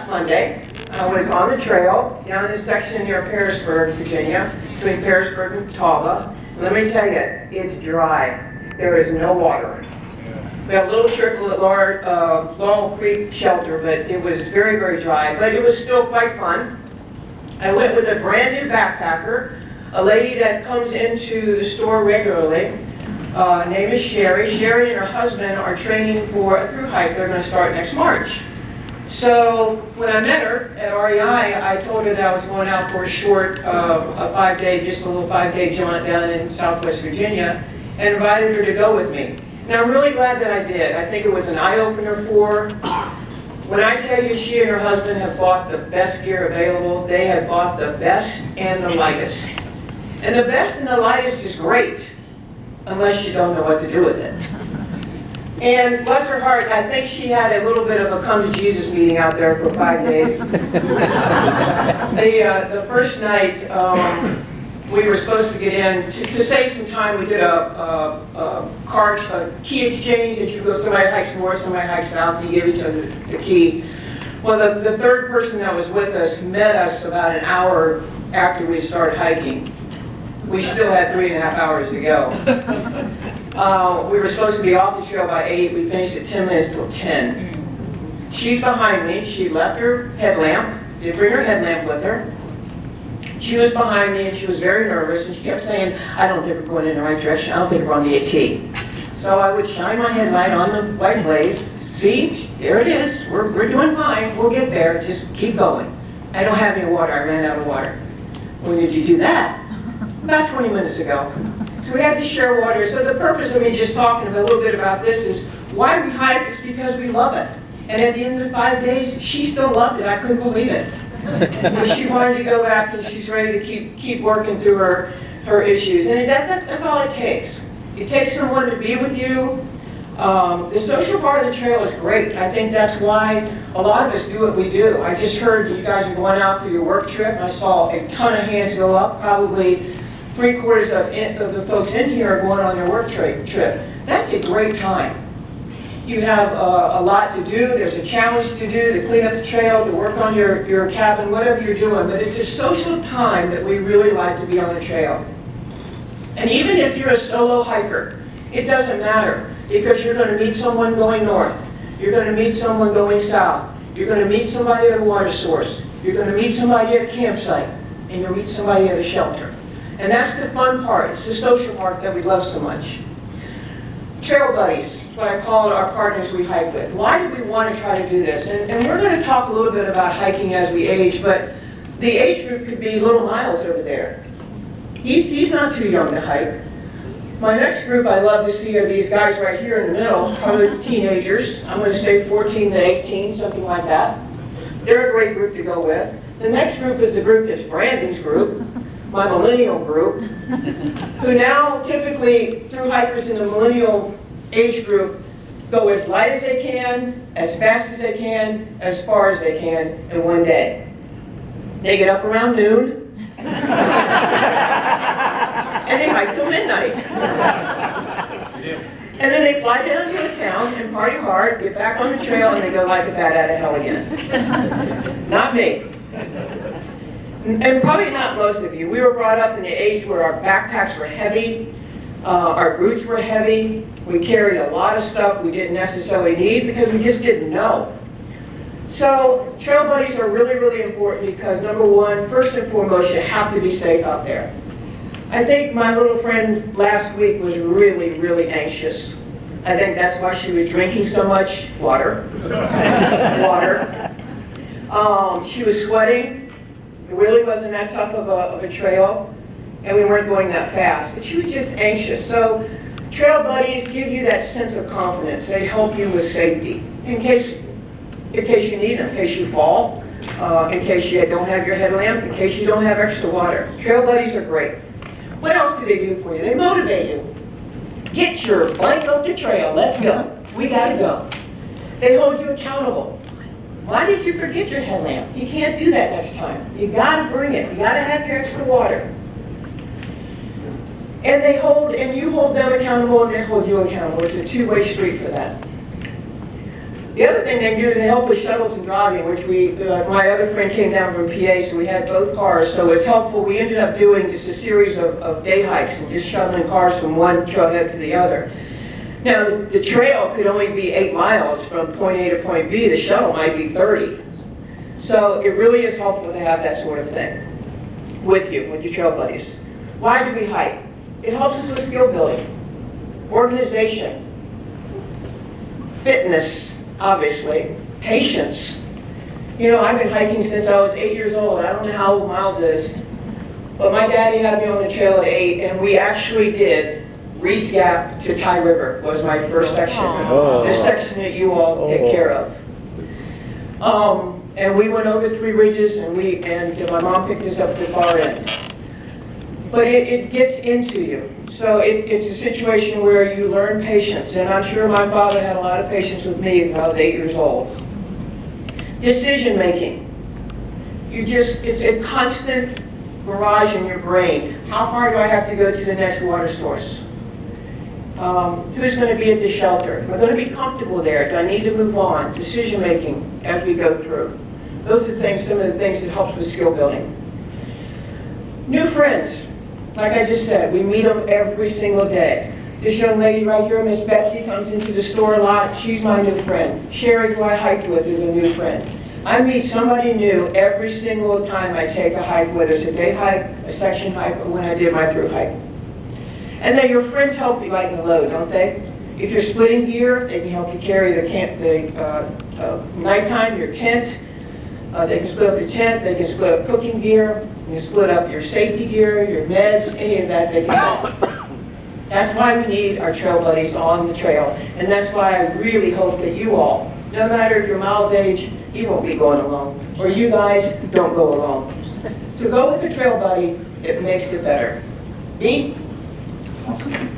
Monday, I was on the trail down in this section near Pearisburg, Virginia, between Pearisburg and Tauba. And let me tell you, it's dry. There is no water. We have a little trickle at Laurel Creek Shelter, but it was very, very dry. But it was still quite fun. I went with a brand new backpacker, a lady that comes into the store regularly. Name is Sherry. Sherry and her husband are training for a thru hike. They're going to start next March. So when I met her at REI, I told her that I was going out for a short, just a little 5-day jaunt down in Southwest Virginia, and invited her to go with me. And I'm really glad that I did. I think it was an eye-opener for her. When I tell you she and her husband have bought the best gear available, they have bought the best and the lightest. And the best and the lightest is great, unless you don't know what to do with it. And bless her heart, I think she had a little bit of a come to Jesus meeting out there for 5 days. The first night, we were supposed to get in, to save some time, we did a key exchange. As you go, somebody hikes north, somebody hikes south, you give each other the key. Well, the third person that was with us met us about an hour after we started hiking. We still had 3.5 hours to go. We were supposed to be off the trail by 8. We finished at 10 minutes till 10. She's behind me. She left her headlamp. Didn't bring her headlamp with her. She was behind me and she was very nervous and she kept saying, I don't think we're going in the right direction. I don't think we're on the AT. So I would shine my headlight on the white blaze. See, there it is. We're doing fine. We'll get there. Just keep going. I don't have any water. I ran out of water. When did you do that? About 20 minutes ago. So we had to share water. So the purpose of me just talking a little bit about this is why we hike is because we love it. And at the end of 5 days, she still loved it. I couldn't believe it. But she wanted to go back and she's ready to keep working through her issues. And that's all it takes. It takes someone to be with you. The social part of the trail is great. I think that's why a lot of us do what we do. I just heard you guys are going out for your work trip. I saw a ton of hands go up. Probably 3/4 of the folks in here are going on their work trip. That's a great time. You have a lot to do. There's a challenge to do, to clean up the trail, to work on your cabin, whatever you're doing. But it's a social time that we really like to be on the trail. And even if you're a solo hiker, it doesn't matter because you're going to meet someone going north. You're going to meet someone going south. You're going to meet somebody at a water source. You're going to meet somebody at a campsite. And you'll meet somebody at a shelter. And that's the fun part. It's the social part that we love so much. Trail buddies, what I call our partners we hike with. Why do we want to try to do this? And we're going to talk a little bit about hiking as we age, but the age group could be little Miles over there. He's not too young to hike. My next group I love to see are these guys right here in the middle, probably teenagers. I'm going to say 14 to 18, something like that. They're a great group to go with. The next group is the group that's Brandon's group, my millennial group, who now typically, through hikers in the millennial age group, go as light as they can, as fast as they can, as far as they can in one day. They get up around noon, and they hike till midnight. And then they fly down to a town and party hard, get back on the trail, and they go like a bat out of hell again. Not me. And probably not most of you. We were brought up in the age where our backpacks were heavy, our boots were heavy, we carried a lot of stuff we didn't necessarily need because we just didn't know. So trail buddies are really, really important because number one, first and foremost, you have to be safe out there. I think my little friend last week was really, really anxious. I think that's why she was drinking so much water. She was sweating. It really wasn't that tough of a trail, and we weren't going that fast. But she was just anxious. So trail buddies give you that sense of confidence. They help you with safety in case you need them, in case you fall, in case you don't have your headlamp, in case you don't have extra water. Trail buddies are great. What else do they do for you? They motivate you. Get your blank up the trail. Let's go. We got to go. They hold you accountable. Why did you forget your headlamp? You can't do that next time. You got to bring it. You got to have your extra water. And you hold them accountable and they hold you accountable. It's a two-way street for that. The other thing they do to help with shuttles and driving, which my other friend came down from PA, so we had both cars, so it's helpful. We ended up doing just a series of day hikes and just shuttling cars from one trailhead to the other. Now, the trail could only be 8 miles from point A to point B. The shuttle might be 30. So it really is helpful to have that sort of thing with you, with your trail buddies. Why do we hike? It helps us with skill building, organization, fitness, obviously, patience. You know, I've been hiking since I was 8 years old. I don't know how old Miles is, but my daddy had me on the trail at 8, and we actually did Reed's Gap to Ty River was my first section. This section that you all take care of. And we went over 3 ridges, and my mom picked us up at the far end. But it gets into you. So it's a situation where you learn patience, and I'm sure my father had a lot of patience with me when I was 8 years old. Decision making. It's a constant barrage in your brain. How far do I have to go to the next water source? Who's going to be at the shelter? Am I going to be comfortable there? Do I need to move on? Decision making as we go through. Those are some of the things that helps with skill building. New friends. Like I just said, we meet them every single day. This young lady right here, Miss Betsy, comes into the store a lot. She's my new friend. Sherry, who I hiked with, is a new friend. I meet somebody new every single time I take a hike, whether it's a day hike, a section hike, or when I did my through hike. And then your friends help you lighten the load, don't they? If you're splitting gear, they can help you carry nighttime, your tent. They can split up your tent, they can split up cooking gear, you can split up your safety gear, your meds, any of that they can help. That's why we need our trail buddies on the trail. And that's why I really hope that you all, no matter if you're Miles' age, he won't be going alone. Or you guys don't go alone. To go with the trail buddy, it makes it better. Me? Awesome.